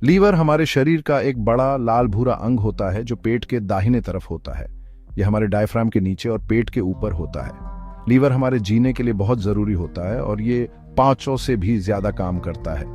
Liver हमारे शरीर का एक बड़ा लाल भूरा अंग होता है जो पेट के दाहिने तरफ होता है। यह हमारे डायफ्राम के नीचे और पेट के ऊपर होता है। लीवर हमारे जीने के लिए बहुत जरूरी होता है और ये 500 से भी ज्यादा काम करता है।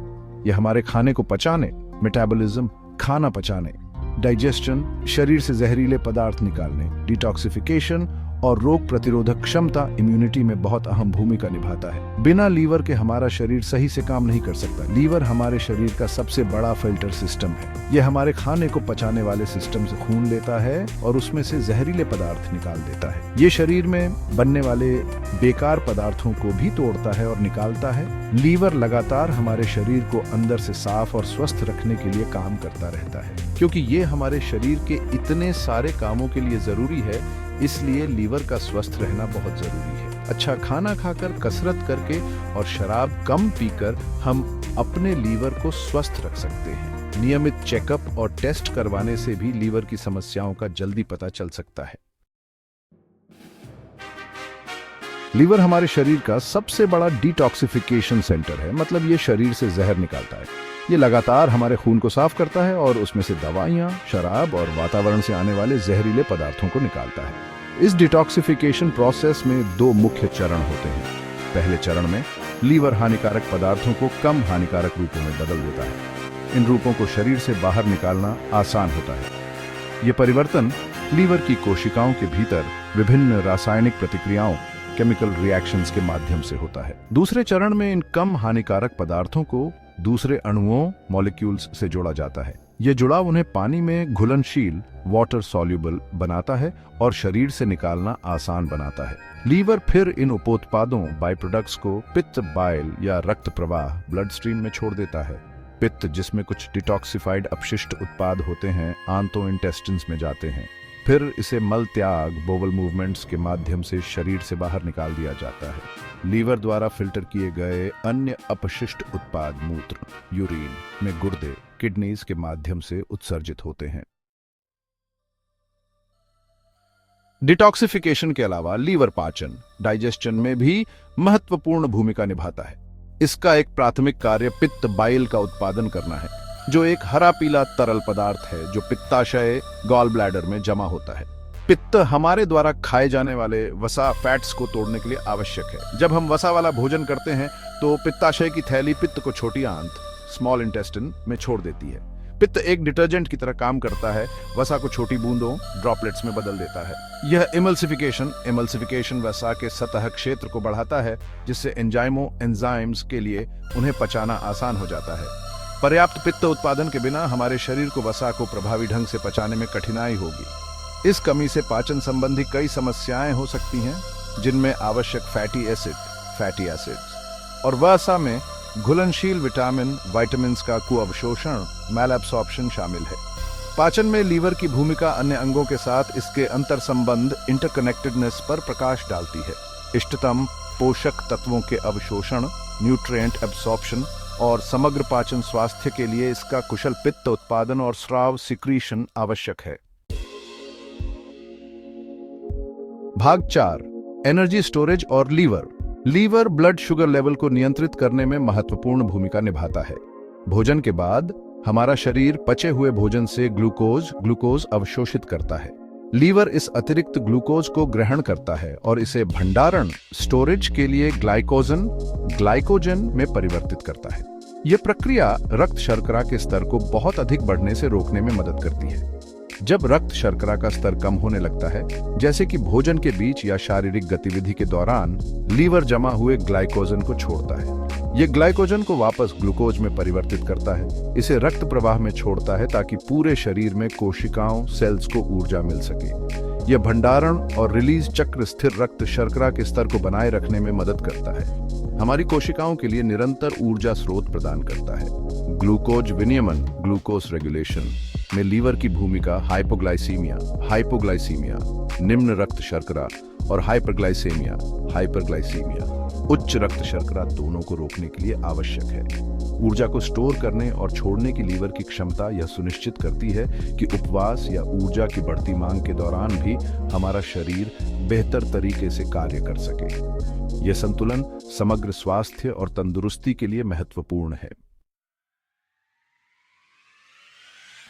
यह हमारे खाने को पचाने, मेटाबॉलिज्म, खाना पचाने, डाइजेशन, शरीर से जहरीले पदार्थ निकालने, डिटॉक्सिफिकेशन और रोग प्रतिरोधक क्षमता, इम्यूनिटी में बहुत अहम भूमिका निभाता है। बिना लीवर के हमारा शरीर सही से काम नहीं कर सकता। लीवर हमारे शरीर का सबसे बड़ा फिल्टर सिस्टम है। यह हमारे खाने को पचाने वाले सिस्टम से खून लेता है और उसमें से जहरीले पदार्थ निकाल देता है। ये शरीर में बनने वाले बेकार पदार्थों को भी तोड़ता है और निकालता है। लीवर लगातार हमारे शरीर को अंदर से साफ और स्वस्थ रखने के लिए काम करता रहता है। क्योंकि ये हमारे शरीर के इतने सारे कामों के लिए जरूरी है, इसलिए लीवर का स्वस्थ रहना बहुत जरूरी है। अच्छा खाना खाकर, कसरत करके और शराब कम पीकर हम अपने लीवर को स्वस्थ रख सकते हैं। नियमित चेकअप और टेस्ट करवाने से भी लीवर की समस्याओं का जल्दी पता चल सकता है। लीवर हमारे शरीर का सबसे बड़ा डिटॉक्सिफिकेशन सेंटर है, मतलब ये शरीर से जहर निकालता है। ये लगातार हमारे खून को साफ करता है और उसमें से दवाइयां, शराब और वातावरण से आने वाले जहरीले पदार्थों को निकालता है। इस डिटॉक्सिफिकेशन प्रोसेस में 2 मुख्य चरण होते हैं। पहले चरण में लीवर हानिकारक पदार्थों को कम हानिकारक रूपों में बदल देता है। इन रूपों को शरीर से बाहर निकालना आसान होता है। ये परिवर्तन लीवर की कोशिकाओं के भीतर विभिन्न रासायनिक प्रतिक्रियाओं, केमिकल रिएक्शंस के माध्यम से होता है। दूसरे चरण में इन कम हानिकारक पदार्थों को दूसरे अणुओं, मॉलिक्यूल्स से जोड़ा जाता है। यह जुड़ाव उन्हें पानी में घुलनशील, वाटर सॉल्युबल बनाता है और शरीर से निकालना आसान बनाता है। लीवर फिर इन उपोत्पादों, बाई प्रोडक्ट्स को पित्त, बाइल या रक्त प्रवाह, ब्लड स्ट्रीम में छोड़ देता है। पित्त, जिसमें कुछ डिटॉक्सिफाइड अपशिष्ट उत्पाद होते हैं, आंतों इंटेस्टिन्स में जाते हैं। फिर इसे मल त्याग, बोवल मूवमेंट्स के माध्यम से शरीर से बाहर निकाल दिया जाता है। लीवर द्वारा फिल्टर किए गए अन्य अपशिष्ट उत्पाद मूत्र, यूरिन में गुर्दे, किडनीज के माध्यम से उत्सर्जित होते हैं। डिटॉक्सिफिकेशन के अलावा लीवर पाचन, डाइजेशन में भी महत्वपूर्ण भूमिका निभाता है। इसका एक प्राथमिक कार्य पित्त, बाइल का उत्पादन करना है, जो एक हरा पीला तरल पदार्थ है जो पित्ताशय, गॉल ब्लैडर में जमा होता है। पित्त हमारे द्वारा खाए जाने वाले वसा, फैट्स को तोड़ने के लिए आवश्यक है। जब हम वसा वाला भोजन करते हैं तो पित्ताशय की थैली पित्त को छोटी आंत, स्मॉल इंटेस्टिन में छोड़ देती है। पित्त एक डिटर्जेंट की तरह काम करता है, वसा को छोटी बूंदों, ड्रॉपलेट्स में बदल देता है। यह इमल्सिफिकेशन वसा के सतह क्षेत्र को बढ़ाता है, जिससे एंजाइम्स के लिए उन्हें पचाना आसान हो जाता है। पर्याप्त पित्त उत्पादन के बिना हमारे शरीर को वसा को प्रभावी ढंग से पचाने में कठिनाई होगी। इस कमी से पाचन संबंधी कई समस्याएं हो सकती हैं, जिनमें आवश्यक फैटी एसिड्स और वसा में घुलनशील विटामिन्स का कुअवशोषण, मैलअब्सॉर्प्शन शामिल है। पाचन में लीवर की भूमिका अन्य अंगों के साथ इसके अंतर संबंध, इंटरकनेक्टेडनेस पर प्रकाश डालती है। इष्टतम पोषक तत्वों के अवशोषण, न्यूट्रिएंट एब्सॉर्प्शन और समग्र पाचन स्वास्थ्य के लिए इसका कुशल पित्त उत्पादन और स्राव सिक्रीशन आवश्यक है। भाग 4, एनर्जी स्टोरेज और liver. Liver blood sugar level को नियंत्रित करने में महत्वपूर्ण भूमिका निभाता है। भोजन के बाद हमारा शरीर पचे हुए भोजन से ग्लूकोज अवशोषित करता है। लीवर इस अतिरिक्त ग्लूकोज को ग्रहण करता है और इसे भंडारण, स्टोरेज के लिए ग्लाइकोजन में परिवर्तित करता है। यह प्रक्रिया रक्त शर्करा के स्तर को बहुत अधिक बढ़ने से रोकने में मदद करती है। जब रक्त शर्करा का स्तर कम होने लगता है, जैसे कि भोजन के बीच या शारीरिक गतिविधि के दौरान, लीवर जमा हुए ग्लाइकोजन को छोड़ता है। यह ग्लाइकोजन को वापस ग्लूकोज में परिवर्तित करता है, इसे रक्त प्रवाह में छोड़ता है ताकि पूरे शरीर में कोशिकाओं, सेल्स को ऊर्जा मिल सके। यह भंडारण और रिलीज चक्र स्थिर रक्त शर्करा के स्तर को बनाए रखने में मदद करता है। हमारी कोशिकाओं के लिए निरंतर ऊर्जा स्रोत प्रदान करता है। ग्लूकोज विनियमन, ग्लूकोज रेगुलेशन में लीवर की भूमिका हाइपोग्लाइसीमिया, निम्न रक्त शर्करा और हाइपरग्लाइसीमिया, उच्च रक्त शर्करा दोनों को रोकने के लिए आवश्यक है। ऊर्जा को स्टोर करने और छोड़ने की लीवर की क्षमता यह सुनिश्चित करती है कि उपवास या ऊर्जा की बढ़ती मांग के दौरान भी हमारा शरीर बेहतर तरीके से कार्य कर सके। यह संतुलन समग्र स्वास्थ्य और तंदुरुस्ती के लिए महत्वपूर्ण है।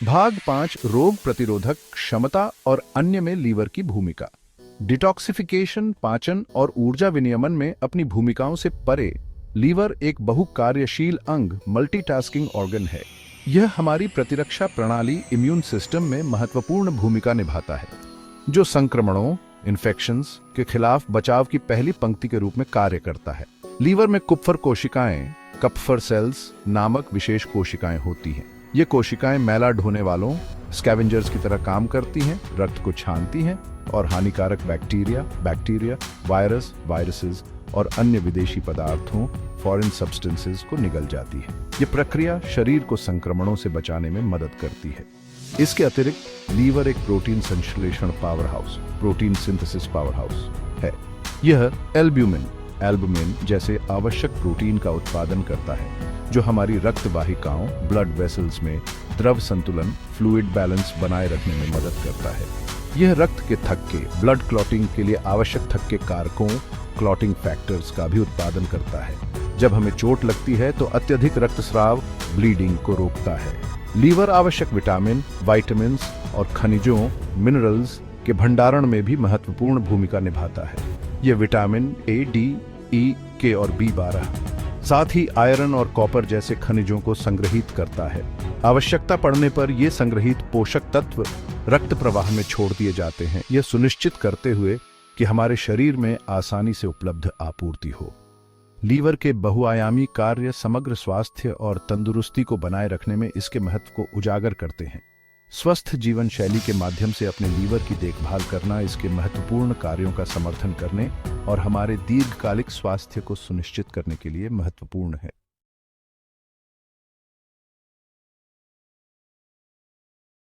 भाग 5 रोग प्रतिरोधक क्षमता और अन्य में लीवर की भूमिका। डिटॉक्सिफिकेशन, पाचन और ऊर्जा विनियमन में अपनी भूमिकाओं से परे लीवर एक बहुकार्यशील अंग, मल्टीटास्किंग ऑर्गन है। यह हमारी प्रतिरक्षा प्रणाली, इम्यून सिस्टम में महत्वपूर्ण भूमिका निभाता है, जो संक्रमणों, इन्फेक्शंस के खिलाफ बचाव की पहली पंक्ति के रूप में कार्य करता है। लीवर में कुप्फर कोशिकाएं, कप्फर सेल्स नामक विशेष कोशिकाएं होती हैं। ये कोशिकाएं मैला ढोने वालों, स्कैवेंजर्स की तरह काम करती हैं, रक्त को छानती हैं और हानिकारक बैक्टीरिया, वायरसेस और अन्य विदेशी पदार्थों, फॉरेन सब्सटेंसेस को निगल जाती है। ये प्रक्रिया शरीर को संक्रमणों से बचाने में मदद करती है। इसके अतिरिक्त लीवर एक प्रोटीन संश्लेषण power house, protein synthesis power house है। यह एल्बुमिन जैसे आवश्यक प्रोटीन का उत्पादन करता है, जो हमारी रक्त वाहिकाओं, ब्लड वेसल्स में द्रव संतुलन, फ्लूइड बैलेंस बनाए रखने में मदद करता है। यह रक्त के थक्के, ब्लड क्लॉटिंग के लिए आवश्यक थक्के कारकों, क्लॉटिंग फैक्टर्स का भी उत्पादन करता है। जब हमें चोट लगती है तो अत्यधिक रक्तस्राव ब्लीडिंग को रोकता है। लीवर आवश्यक विटामिन्स और खनिजों, मिनरल्स के भंडारण में भी महत्वपूर्ण भूमिका निभाता है। यह विटामिन ए, डी, ई, के और B12, साथ ही आयरन और कॉपर जैसे खनिजों को संग्रहित करता है। आवश्यकता पड़ने पर ये संग्रहित पोषक तत्व रक्त प्रवाह में छोड़ दिए जाते हैं, यह सुनिश्चित करते हुए कि हमारे शरीर में आसानी से उपलब्ध आपूर्ति हो। लीवर के बहुआयामी कार्य समग्र स्वास्थ्य और तंदुरुस्ती को बनाए रखने में इसके महत्व को उजागर करते हैं। स्वस्थ जीवन शैली के माध्यम से अपने लीवर की देखभाल करना इसके महत्वपूर्ण कार्यों का समर्थन करने और हमारे दीर्घकालिक स्वास्थ्य को सुनिश्चित करने के लिए महत्वपूर्ण है।